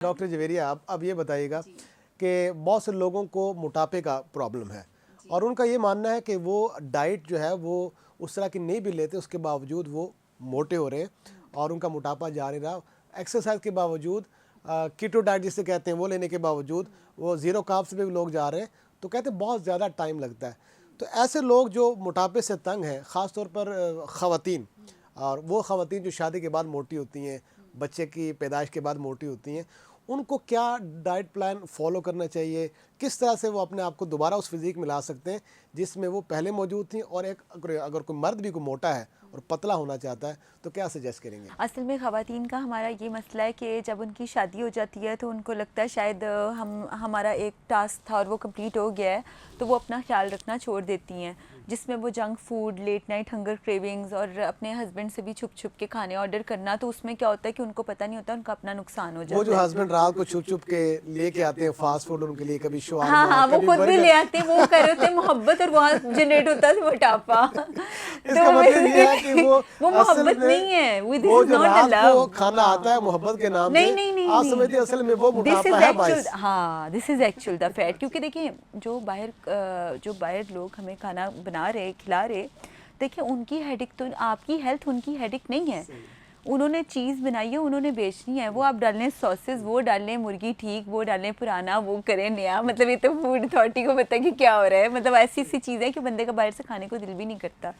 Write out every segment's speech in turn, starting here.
Doctor Javeria, अब ये बताइएगा कि बहुत से लोगों को मोटापे का प्रॉब्लम है और उनका ये मानना है कि वो डाइट जो है वो उस तरह की नहीं भी लेते, उसके बावजूद वो मोटे हो रहे हैं और उनका मोटापा जा नहीं रहा। एक्सरसाइज के बावजूद, कीटो डाइट जिसे कहते हैं वो लेने के बावजूद वो ज़ीरो कार्ब्स पे भी लोग जा रहे हैं, तो कहते हैं बहुत ज़्यादा टाइम लगता है। तो ऐसे लोग जो मोटापे से तंग हैं, ख़ास तौर पर ख़वातीन, और वो ख़वातीन जो शादी के बाद मोटी होती हैं, बच्चे की पैदाइश के बाद मोटी होती हैं, उनको क्या डाइट प्लान फॉलो करना चाहिए? किस तरह से वो अपने आप को दोबारा उस फिज़ीक में ला सकते हैं जिसमें वो पहले मौजूद थी? और एक अगर कोई मर्द भी कोई मोटा है और पतला होना चाहता है तो क्या सजेस्ट करेंगे? असल में ख़वातीन का हमारा ये मसला है कि जब उनकी शादी हो जाती है तो उनको लगता है शायद हमारा एक टास्क था और वो कंप्लीट हो गया है, तो वो अपना ख्याल रखना छोड़ देती हैं, जिसमें वो junk food, late night hunger cravings और अपने हस्बैंड से भी छुप छुप के खाने ऑर्डर करना। तो उसमें क्या होता है कि उनको पता नहीं होता, उनका अपना नुकसान हो जाता है। वो जो हस्बैंड रात को छुप छुप के लेके आते हैं फास्ट फूड उनके लिए, कभी हाँ हाँ, वो खुद भी ले आते हैं, वो कर रहे होते हैं मोहब्बत और वहाँ जनरेट होता है मोटापा। इसका मतलब ये है कि वो मोहब्बत नहीं है, वो जो रात को खाना आता है मोहब्बत के नाम नहीं से, नहीं नहीं आप समझते हैं असल में वो मोटापा है बाइस। हाँ, this is actual the fat. क्योंकि देखिए जो बाहर लोग हमें खाना बना रहे, खिला रहे, देखिए उनकी हेडिक तो आपकी हेल्थ उनकी हेडिक नहीं है। उन्होंने चीज़ बनाई है, उन्होंने बेचनी है, वो आप डालें सॉसेस, वो डालें मुर्गी ठीक, वो डालें पुराना, वो करें नया। मतलब ये तो फूड अथॉरिटी को पता है कि क्या हो रहा है। मतलब ऐसी सी चीज़ है कि बंदे का बाहर से खाने को दिल भी नहीं करता।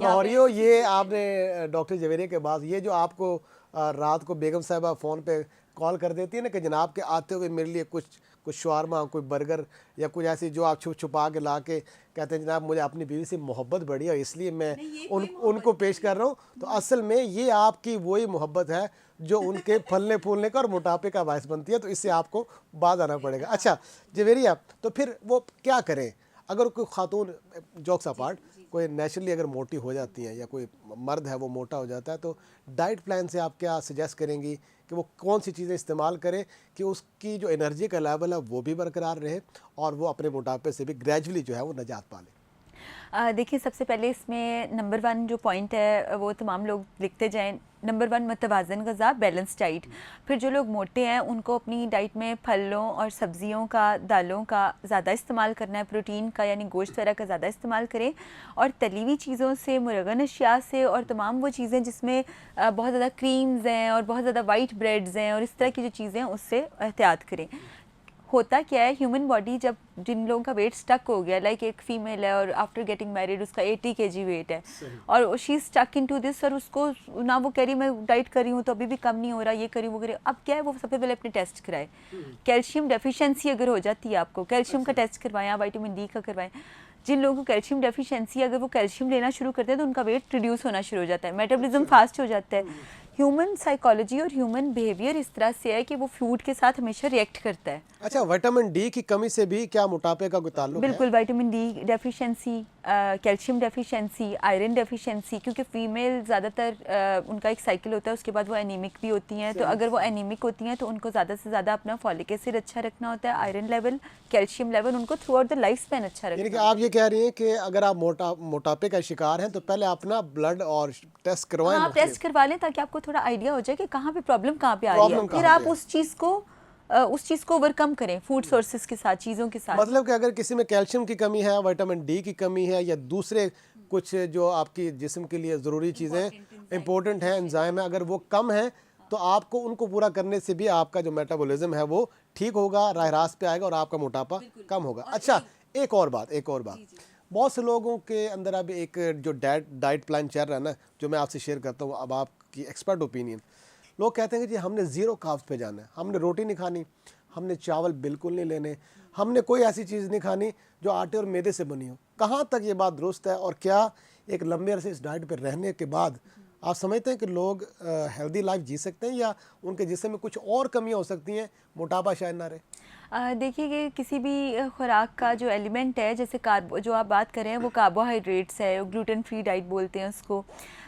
लाहौरियो, ये आपने डॉक्टर जवेरिया के बाद ये जो आपको रात को बेगम साहिबा फ़ोन पे कॉल कर देती है ना कि जनाब के आते हुए मेरे लिए कुछ शवारमा, कोई बर्गर या कुछ ऐसी जो आप छुपा के ला के कहते हैं जनाब मुझे अपनी बीवी से मोहब्बत बढ़ी है इसलिए मैं उनको पेश कर रहा हूँ, तो असल में ये आपकी वही मोहब्बत है जो उनके फलने फूलने का और मोटापे का बायस बनती है। तो इससे आपको बाज आना पड़ेगा। अच्छा जवेरिया, तो फिर वो क्या करें अगर कोई खातून, जोक्स अपार्ट, कोई नेचुरली अगर मोटी हो जाती हैं या कोई मर्द है वो मोटा हो जाता है, तो डाइट प्लान से आप क्या सजेस्ट करेंगी कि वो कौन सी चीज़ें इस्तेमाल करे कि उसकी जो एनर्जी का लेवल है वो भी बरकरार रहे और वो अपने मोटापे से भी ग्रेजुअली जो है वो निजात पा ले? देखिए सबसे पहले इसमें नंबर 1 जो पॉइंट है वो तमाम लोग लिखते जाएं। नंबर 1 मतवाज़न ग़िज़ा, बैलेंस डाइट। फिर जो लोग मोटे हैं उनको अपनी डाइट में फलों और सब्ज़ियों का, दालों का ज़्यादा इस्तेमाल करना है, प्रोटीन का यानी गोश्त वगैरह का ज़्यादा इस्तेमाल करें, और तली हुई चीज़ों से, मुरगन अशिया से और तमाम वो चीज़ें जिसमें बहुत ज़्यादा क्रीम्स हैं और बहुत ज़्यादा वाइट ब्रेड्स हैं और इस तरह की जो चीज़ें हैं उससे एहतियात करें। होता क्या है, ह्यूमन बॉडी जब जिन लोगों का वेट स्टक हो गया, लाइक एक फीमेल है और आफ्टर गेटिंग मैरिड उसका 80 kg वेट है और she stuck into this, और उसको ना वो कह रही मैं डाइट कर रही हूँ तो अभी भी कम नहीं हो रहा, ये करी वो करी। अब क्या है, वो सबसे पहले अपने टेस्ट कराए। कैल्शियम डेफिशिएंसी अगर हो जाती है आपको, कैल्शियम का टेस्ट करवाएं, विटामिन डी का करवाएं। जिन लोगों को कैल्शियम डेफिशिएंसी, अगर वो कैल्शियम लेना शुरू करते हैं तो उनका वेट रिड्यूस होना शुरू हो जाता है, मेटाबॉलिज्म फास्ट हो जाता है। ह्यूमन साइकोलॉजी और ह्यूमन बिहेवियर इस तरह से है कि वो फूड के साथ हमेशा रिएक्ट करता है। अच्छा, विटामिन डी की कमी से भी क्या मोटापे का कोई ताल्लुक है? बिल्कुल, vitamin D deficiency, calcium deficiency, iron deficiency, क्योंकि फीमेल ज़्यादातर उनका एक साइकिल होता है, उसके बाद वो एनीमिक भी होती हैं। तो अगर वो एनीमिक होती हैं तो उनको ज़्यादा से ज़्यादा अपना फॉलिक एसिड अच्छा रखना होता है, आयरन लेवल, कैल्शियम लेवल उनको through out the life span अच्छा रखना। यानी कि आप ये कह रही हैं कि अगर आप मोटापे का शिकार हैं तो पहले अपना ब्लड और टेस्ट करवाएं। हाँ, आप टेस्ट करवा लें ताकि आपको थोड़ा आइडिया हो जाए कि कहाँ पे प्रॉब्लम कहाँ पे आ रही है, फिर आप उस चीज़ को ओवरकम करें फूड सोर्सेज के साथ, चीज़ों के साथ। मतलब कि अगर किसी में कैल्शियम की कमी है, विटामिन डी की कमी है या दूसरे कुछ जो आपकी जिस्म के लिए ज़रूरी चीज़ें इंपॉर्टेंट हैं, एंजाइम है, अगर वो कम है तो आपको उनको पूरा करने से भी आपका जो मेटाबॉलिज्म है वो ठीक होगा, राह रास्त पे आएगा और आपका मोटापा कम होगा। अच्छा, एक और बात बहुत से लोगों के अंदर अब एक जो डाइट प्लान चल रहा है ना, जो मैं आपसे शेयर करता हूँ, अब आपकी एक्सपर्ट ओपिनियन। लोग कहते हैं कि जी हमने ज़ीरो कार्ब्स पे जाना है, हमने रोटी नहीं खानी, हमने चावल बिल्कुल नहीं लेने, हमने कोई ऐसी चीज़ नहीं खानी जो आटे और मैदे से बनी हो। कहाँ तक ये बात दुरुस्त है और क्या एक लंबे अरसे इस डाइट पर रहने के बाद आप समझते हैं कि लोग हेल्दी लाइफ जी सकते हैं या उनके जिस्म में कुछ और कमियाँ हो सकती हैं, मोटापा शायद ना रहे? देखिए कि किसी भी खुराक का जो एलिमेंट है, जैसे जो आप बात कर रहे हैं वो कार्बोहाइड्रेट्स है, ग्लूटेन फ्री डाइट बोलते हैं उसको।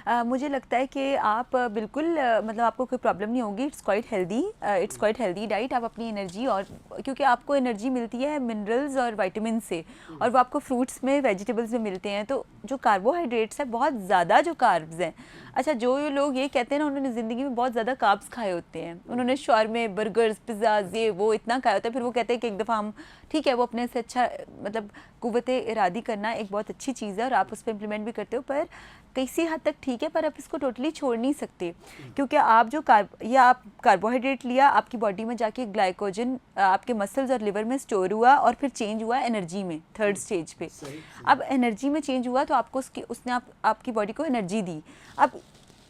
मुझे लगता है कि आप बिल्कुल मतलब आपको कोई प्रॉब्लम नहीं होगी। It's quite healthy diet. आप अपनी एनर्जी, और क्योंकि आपको एनर्जी मिलती है मिनरल्स और विटामिन से, और वो आपको फ्रूट्स में, वेजिटेबल्स में मिलते हैं। तो जो कार्बोहाइड्रेट्स है, बहुत ज़्यादा जो कार्ब्स हैं, अच्छा जो ये लोग ये कहते हैं ना, उन्होंने ज़िंदगी में बहुत ज़्यादा कार्ब्स खाए होते हैं, उन्होंने शॉर्मे, बर्गर्स, पिज़्ज़ाज़, ये वो इतना खाया होता है, फिर वो कहते हैं कि एक दफ़ा हम, ठीक है, वो अपने से अच्छा, मतलब कुव्वते इरादी करना एक बहुत अच्छी चीज़ है और आप उस पर इम्प्लीमेंट भी करते हो, पर किसी हद तक ठीक है, पर आप इसको टोटली छोड़ नहीं सकते, क्योंकि आप जो आप कार्बोहाइड्रेट लिया, आपकी बॉडी में जाके ग्लाइकोजन आपके मसल्स और लिवर में स्टोर हुआ और फिर चेंज हुआ एनर्जी में, थर्ड स्टेज पे। अब एनर्जी में चेंज हुआ तो आपको उसने आपकी बॉडी को एनर्जी दी। अब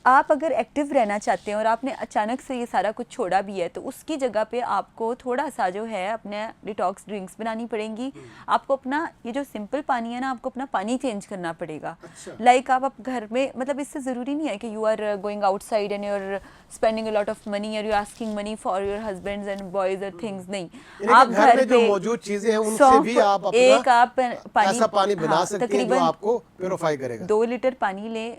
आप अगर एक्टिव रहना चाहते हैं और आपने अचानक से ये सारा कुछ छोड़ा भी है, तो उसकी जगह पे आपको थोड़ा सा जो है अपने डिटॉक्स ड्रिंक्स बनानी पड़ेंगी। आपको अपना ये जो सिंपल पानी है ना, आपको अपना पानी चेंज करना पड़ेगा। लाइक आप घर में, मतलब इससे ज़रूरी नहीं है कि you are going outside and you are spending a lot of money और you asking money for your husbands and boys और थिंग्स। नहीं, आप घर में जो पे मौजूद चीजें हैं उनसे भी आप एक अपना आप ऐसा पानी बना हाँ, सकते हैं जो तकरीबन आपको प्योरीफाई करेगा। 2 लीटर पानी लें,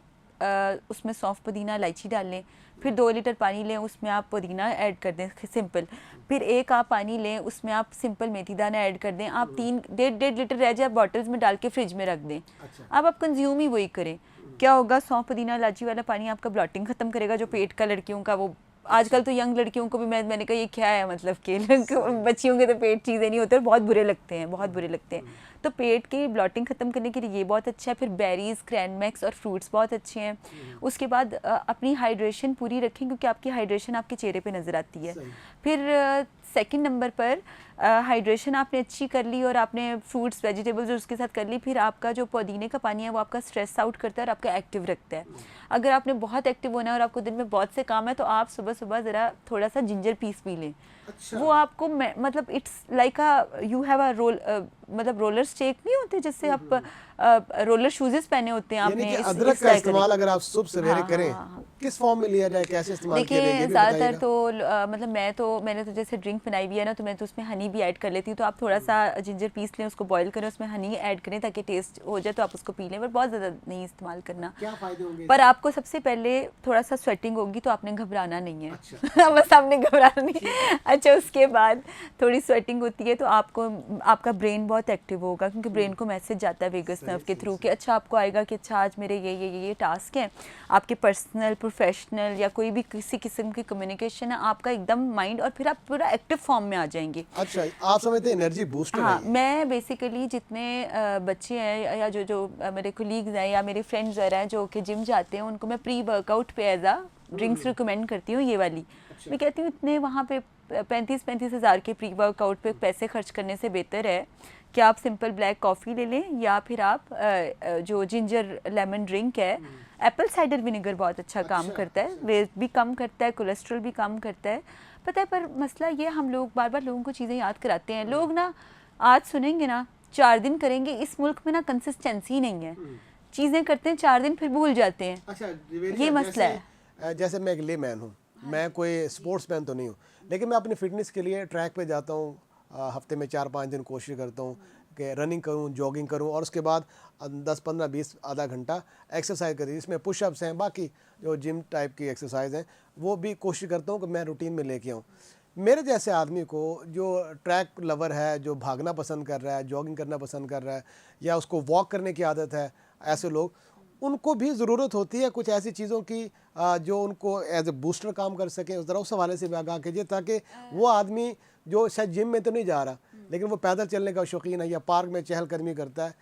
उसमें सौंफ, पुदीना, इलायची डाल लें। फिर 2 लीटर पानी लें, उसमें आप पुदीना ऐड कर दें सिंपल। फिर एक आप पानी लें, उसमें आप सिंपल मेथी दाना ऐड कर दें। आप 3-1.5 लीटर रह जाए, बॉटल्स में डाल के फ्रिज में रख दें। अब आप कंज्यूम ही वही करें। क्या होगा, सौंफ, पुदीना, इलायची वाला पानी आपका ब्लॉटिंग ख़त्म करेगा, जो पेट का लड़कियों का, वो आजकल तो यंग लड़कियों को भी मैंने कहा ये क्या है, मतलब कि बच्चियों के तो पेट चीज़ें नहीं होते और बहुत बुरे लगते हैं, बहुत बुरे लगते हैं। तो पेट की ब्लॉटिंग ख़त्म करने के लिए ये बहुत अच्छा है। फिर बेरीज, क्रैनमैक्स और फ्रूट्स बहुत अच्छे हैं। उसके बाद अपनी हाइड्रेशन पूरी रखें, क्योंकि आपकी हाइड्रेशन आपके चेहरे पे नज़र आती है। फिर सेकंड नंबर पर हाइड्रेशन आपने अच्छी कर ली और आपने फ्रूट्स, वेजिटेबल्स उसके साथ कर ली। फिर आपका जो पुदीने का पानी है वो आपका स्ट्रेस आउट करता है और आपका एक्टिव रखता है। अगर आपने बहुत एक्टिव होना है और आपको दिन में बहुत से काम है, तो आप सुबह सुबह ज़रा थोड़ा सा जिंजर पीस पी लें। वो आपको मतलब it's like you have a roll, मतलब रोलर स्टेक नहीं होते जिससे आप रोलर शूजेस पहने होते हैं आपने। अदरक का इस्तेमाल अगर आप सुबह सवेरे करें, किस फॉर्म में लिया जाए, कैसे इस्तेमाल किया जाए, ये भी ज़्यादातर बताइएगा। तो मतलब मैंने तो जैसे ड्रिंक बनाई हुई है ना, तो मैं तो उसमें हनी भी ऐड कर लेती हूँ। तो आप थोड़ा सा जिंजर पीस लें, उसको बॉईल करें, उसमें हनी ऐड करें ताकि टेस्ट हो जाए, तो आप उसको पी लें, पर बहुत ज़्यादा नहीं इस्तेमाल करना। क्या फायदे होंगे? पर आपको सबसे पहले थोड़ा सा स्वेटिंग होगी, तो आपने घबराना नहीं है। बस आपने घबराना नहीं है। अच्छा, उसके बाद थोड़ी स्वेटिंग होती है तो आपका ब्रेन बहुत एक्टिव होगा, क्योंकि ब्रेन को मैसेज जाता है वेगस नर्व के थ्रू कि अच्छा, आपको आएगा कि अच्छा आज मेरे ये टास्क हैं, आपके पर्सनल, प्रोफेशनल या कोई भी किसी किस्म की कम्युनिकेशन है, आपका एकदम माइंड, और फिर आप पूरा एक्टिव फॉर्म में आ जाएंगे। अच्छा, आप समझते हैं एनर्जी बूस्टर हाँ, है? मैं बेसिकली जितने बच्चे हैं या जो मेरे कोलीग्स हैं या मेरे फ्रेंड्स वगैरह हैं जो कि जिम जाते हैं, उनको मैं प्री वर्कआउट पे एज आ ड्रिंक्स रिकमेंड करती हूँ, ये वाली। मैं कहती हूँ इतने वहाँ पे 35 हज़ार के प्री वर्कआउट पे पैसे खर्च करने से बेहतर है कि आप सिंपल ब्लैक कॉफ़ी ले लें, या फिर आप जो जिंजर लेमन ड्रिंक है, एप्पल साइडर विनेगर बहुत अच्छा काम करता है, वेट भी कम करता है, कोलेस्ट्रॉल भी कम करता है, पता है। पर मसला ये, हम लोग बार बार लोगों को चीज़ें याद कराते हैं। लोग ना आज सुनेंगे ना, 4 दिन करेंगे। इस मुल्क में ना कंसिस्टेंसी नहीं है, चीज़ें करते हैं 4 दिन फिर भूल जाते हैं। अच्छा, ये मसला है। जैसे मैं एक लेमैन हूँ, मैं कोई स्पोर्ट्समैन तो नहीं हूँ, लेकिन मैं अपनी फिटनेस के लिए ट्रैक पे जाता हूँ। हफ्ते में 4-5 दिन कोशिश करता हूँ कि रनिंग करूँ, जॉगिंग करूँ, और उसके बाद 10-15-20 आधा घंटा एक्सरसाइज करी, इसमें पुशअप्स हैं, बाकी जो जिम टाइप की एक्सरसाइज हैं, वो भी कोशिश करता हूँ कि मैं रूटीन में लेके आऊँ। मेरे जैसे आदमी को जो ट्रैक लवर है, जो भागना पसंद कर रहा है, जॉगिंग करना पसंद कर रहा है, या उसको वॉक करने की आदत है, ऐसे लोग, उनको भी ज़रूरत होती है कुछ ऐसी चीज़ों की जो उनको एज ए बूस्टर काम कर सकें। उस तरह उस हवाले से भी आगाह कीजिए, ताकि वो आदमी जो शायद जिम में तो नहीं जा रहा, लेकिन वो पैदल चलने का शौकीन है या पार्क में चहलकदमी करता है,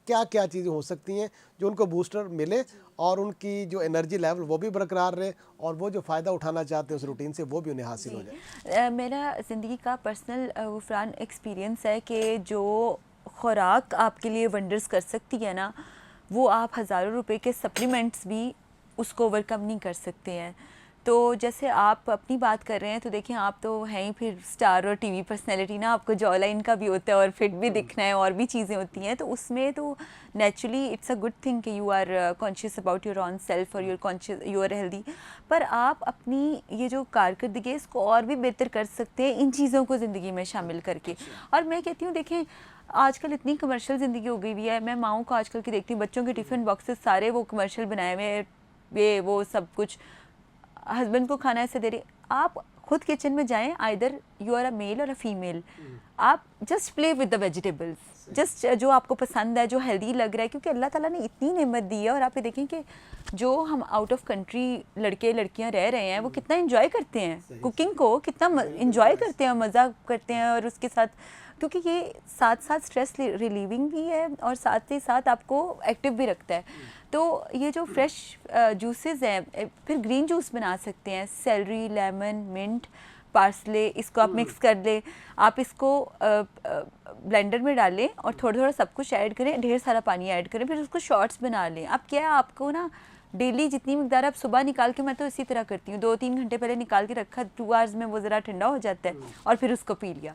क्या क्या चीज़ें हो सकती हैं जो उनको बूस्टर मिले और उनकी जो एनर्जी लेवल वो भी बरकरार रहे, और वो जो फ़ायदा उठाना चाहते हैं उस रूटीन से वो भी उन्हें हासिल हो जाए। मेरा ज़िंदगी का पर्सनल गुफरान एक्सपीरियंस है कि जो खुराक आपके लिए वंडर्स कर सकती है ना, वो आप हज़ारों रुपए के सप्लीमेंट्स भी उसको ओवरकम नहीं कर सकते हैं। तो जैसे आप अपनी बात कर रहे हैं, तो देखिए आप तो हैं ही फिर स्टार और टीवी पर्सनैलिटी ना, आपको जॉ लाइन का भी होता है और फिट भी दिखना है, और भी चीज़ें होती हैं, तो उसमें तो naturally it's a good thing कि you are conscious about your own self और यू आर हेल्दी। पर आप अपनी ये जो कारकर्दगी है इसको और भी बेहतर कर सकते हैं इन चीज़ों को ज़िंदगी में शामिल करके। और मैं कहती हूँ, देखें आजकल इतनी कमर्शियल ज़िंदगी हो गई हुई है, मैं माँओं को आजकल की देखती हूँ, बच्चों के टिफ़िन बॉक्सेस सारे वो कमर्शियल बनाए हुए, ये वो सब कुछ, हस्बैंड को खाना ऐसे दे रही, आप खुद किचन में जाएं, either you are a male और अ फीमेल, आप just play with the vegetables, just जो आपको पसंद है, जो हेल्दी लग रहा है, क्योंकि अल्लाह ताला ने इतनी नेमत दी है। और आप ये देखें कि जो हम आउट ऑफ कंट्री लड़के लड़कियां रह रहे हैं वो कितना इंजॉय करते हैं कुकिंग को, कितना इंजॉय करते हैं, मज़ा करते हैं, और उसके साथ क्योंकि ये साथ साथ स्ट्रेस रिलीविंग भी है और साथ ही साथ आपको एक्टिव भी रखता है। तो ये जो फ्रेश जूसेस हैं, फिर ग्रीन जूस बना सकते हैं, सेलरी, लेमन, मिंट, पार्सले, इसको आप मिक्स कर लें, आप इसको ब्लेंडर में डालें और थोड़ा थोड़ा सब कुछ ऐड करें, ढेर सारा पानी ऐड करें, फिर उसको शॉट्स बना लें। अब क्या है, आपको ना डेली जितनी मिकदार आप सुबह निकाल के, मैं तो इसी तरह करती हूँ, 2-3 घंटे पहले निकाल के रखा, 2 आवर्स में वो ज़रा ठंडा हो जाता है और फिर उसको पी लिया।